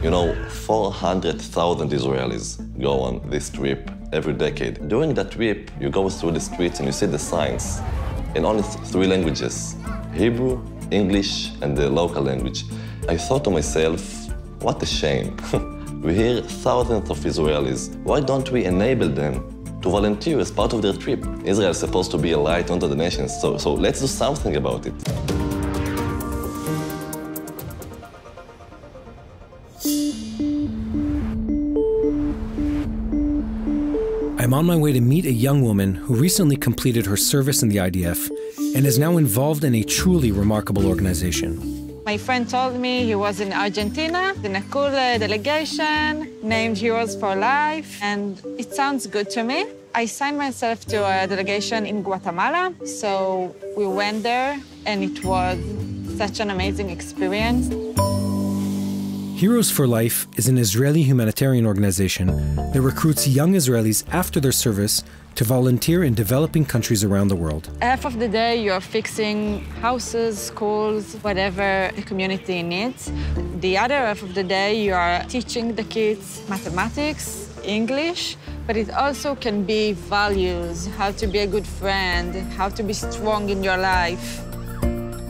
You know, 400,000 Israelis go on this trip every decade. During that trip, you go through the streets and you see the signs in only 3 languages: Hebrew, English, and the local language. I thought to myself, what a shame. We hear thousands of Israelis. Why don't we enable them to volunteer as part of their trip? Israel is supposed to be a light unto the nations, so let's do something about it. I'm on my way to meet a young woman who recently completed her service in the IDF and is now involved in a truly remarkable organization. My friend told me he was in Argentina, in a cool delegation named Heroes for Life, and it sounds good to me. I signed myself to a delegation in Guatemala, so we went there, and it was such an amazing experience. Heroes for Life is an Israeli humanitarian organization that recruits young Israelis after their service to volunteer in developing countries around the world. Half of the day you're fixing houses, schools, whatever the community needs. The other half of the day you are teaching the kids mathematics, English, but it also can be values, how to be a good friend, how to be strong in your life.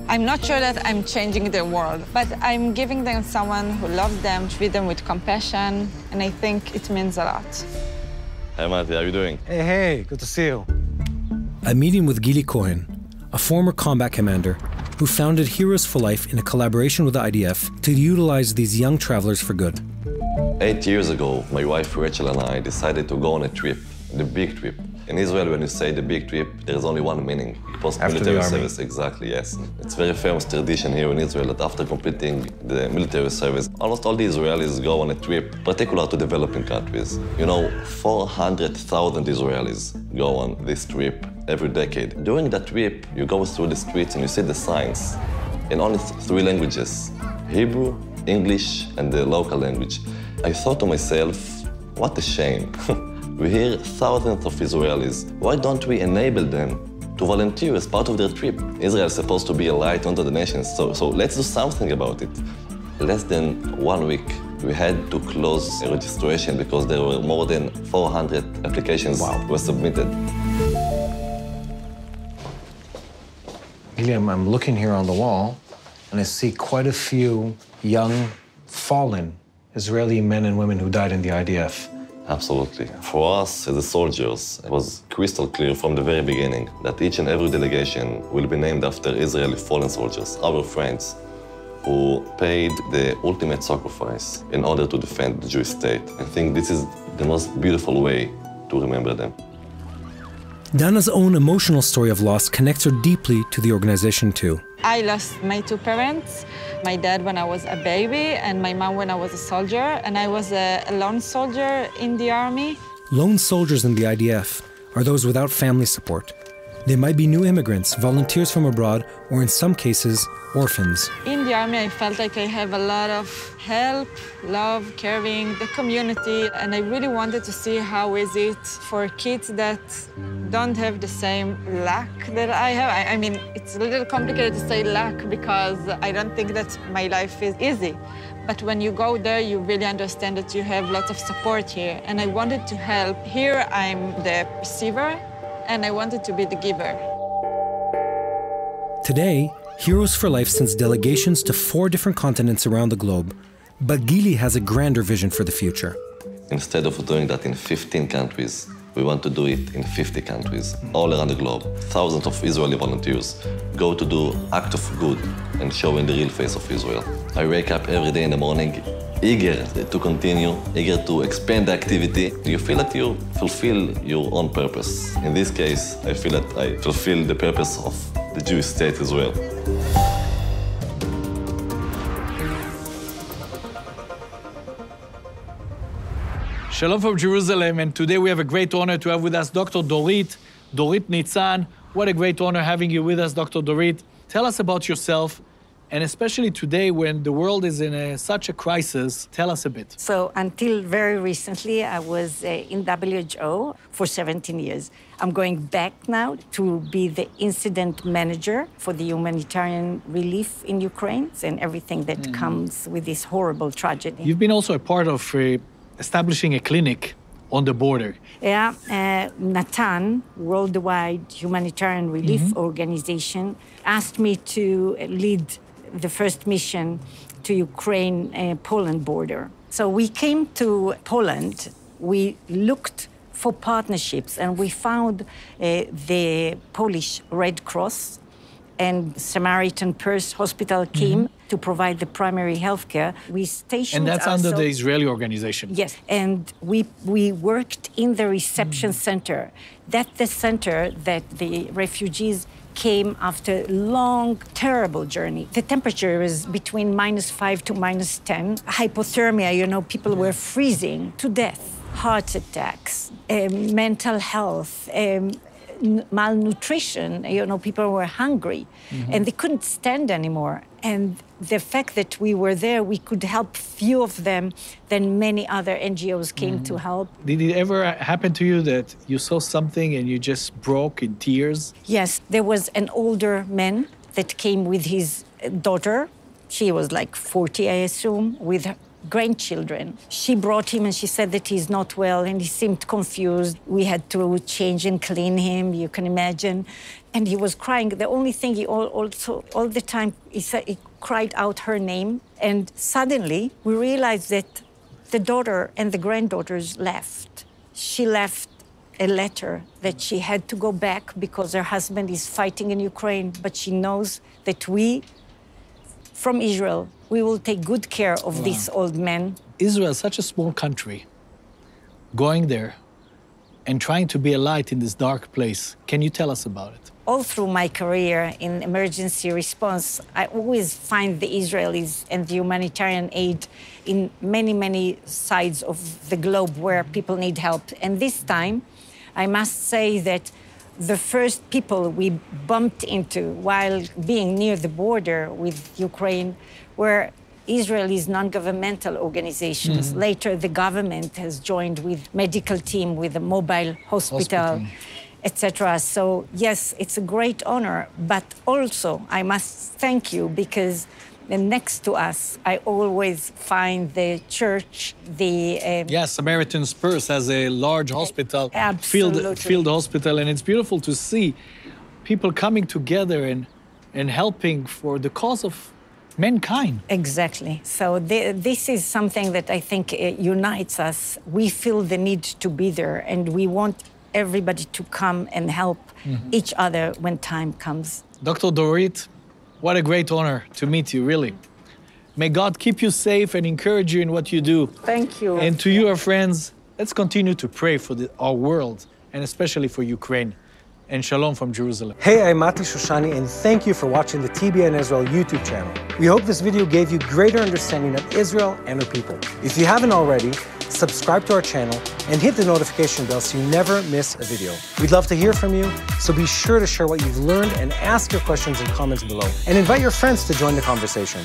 I'm not sure that I'm changing the world, but I'm giving them someone who loves them, treat them with compassion, and I think it means a lot. Hey, Mati, how are you doing? Hey, good to see you. I'm meeting with Gili Cohen, a former combat commander who founded Heroes for Life in a collaboration with the IDF to utilize these young travelers for good. 8 years ago, my wife Rachel and I decided to go on a trip, the big trip. In Israel, when you say the big trip, there's only one meaning: post-military service. Exactly, yes. It's a very famous tradition here in Israel that after completing the military service, almost all the Israelis go on a trip, particular to developing countries. You know, 400,000 Israelis go on this trip every decade. During that trip, you go through the streets and you see the signs in only 3 languages: Hebrew, English, and the local language. I thought to myself, what a shame. We hear thousands of Israelis. Why don't we enable them to volunteer as part of their trip? Israel is supposed to be a light unto the nations, so let's do something about it. Less than 1 week, we had to close a registration because there were more than 400 applications were submitted. Gili, I'm looking here on the wall, and I see quite a few young, fallen Israeli men and women who died in the IDF. Absolutely. For us, as the soldiers, it was crystal clear from the very beginning that each and every delegation will be named after Israeli fallen soldiers, our friends, who paid the ultimate sacrifice in order to defend the Jewish state. I think this is the most beautiful way to remember them. Dana's own emotional story of loss connects her deeply to the organization too. I lost my 2 parents, my dad when I was a baby and my mom when I was a soldier, and I was a lone soldier in the army. Lone soldiers in the IDF are those without family support. They might be new immigrants, volunteers from abroad, or in some cases, orphans. In the army, I felt like I have a lot of help, love, caring, the community, and I really wanted to see how is it for kids that don't have the same luck that I have. I mean, it's a little complicated to say luck because I don't think that my life is easy. But when you go there, you really understand that you have lots of support here, and I wanted to help. Here, I'm the receiver, and I wanted to be the giver. Today, Heroes for Life sends delegations to 4 different continents around the globe, but Gili has a grander vision for the future. Instead of doing that in 15 countries, we want to do it in 50 countries, all around the globe. Thousands of Israeli volunteers go to do act of good and showing the real face of Israel. I wake up every day in the morning eager to continue, eager to expand the activity. You feel that you fulfill your own purpose. In this case, I feel that I fulfill the purpose of the Jewish state as well. Shalom from Jerusalem, and today we have a great honor to have with us Dr. Dorit Nitzan. What a great honor having you with us, Dr. Dorit. Tell us about yourself. and especially today when the world is in such a crisis. Tell us a bit. So until very recently, I was in WHO for 17 years. I'm going back now to be the incident manager for the humanitarian relief in Ukraine and everything that comes with this horrible tragedy. You've been also a part of establishing a clinic on the border. Yeah, Natan, Worldwide Humanitarian Relief Organization, asked me to lead the first mission to Ukraine-Poland border. So we came to Poland, we looked for partnerships, and we found the Polish Red Cross and Samaritan Purse Hospital came to provide the primary health care. We stationed And that's under the Israeli organization? Yes, and we worked in the reception center. That's the center that the refugees came after a long, terrible journey. The temperature was between -5 to -10. Hypothermia, you know, people were freezing to death. Heart attacks, mental health, malnutrition, you know, people were hungry and they couldn't stand anymore. And the fact that we were there, we could help few of them, then many other NGOs came to help. Did it ever happen to you that you saw something and you just broke in tears? Yes, there was an older man that came with his daughter. She was like 40, I assume, with her grandchildren. She brought him and she said that he's not well and he seemed confused. We had to change and clean him, you can imagine. And he was crying. The only thing he all the time, he cried out her name. And suddenly we realized that the daughter and the granddaughters left. She left a letter that she had to go back because her husband is fighting in Ukraine, but she knows that we, from Israel, we will take good care of this old man. Israel is such a small country. Going there and trying to be a light in this dark place. Can you tell us about it? All through my career in emergency response, I always find the Israelis and the humanitarian aid in many, many sides of the globe where people need help. And this time, I must say that the first people we bumped into while being near the border with Ukraine were Israelis non-governmental organizations. Later, the government has joined with medical team, with a mobile hospital, etc. So yes, it's a great honor, but also I must thank you because next to us, I always find the church, the... Yes, Samaritan Purse has a large hospital, field hospital, and it's beautiful to see people coming together and helping for the cause of mankind. Exactly. So this is something that I think unites us. We feel the need to be there, and we want everybody to come and help each other when time comes. Dr. Dorit, what a great honor to meet you, really. May God keep you safe and encourage you in what you do. Thank you. And to you, our friends, let's continue to pray for our world, and especially for Ukraine. And shalom from Jerusalem. Hey, I'm Mati Shoshani, and thank you for watching the TBN Israel YouTube channel. We hope this video gave you greater understanding of Israel and her people. If you haven't already, subscribe to our channel and hit the notification bell so you never miss a video. We'd love to hear from you, so be sure to share what you've learned and ask your questions in comments below. And invite your friends to join the conversation.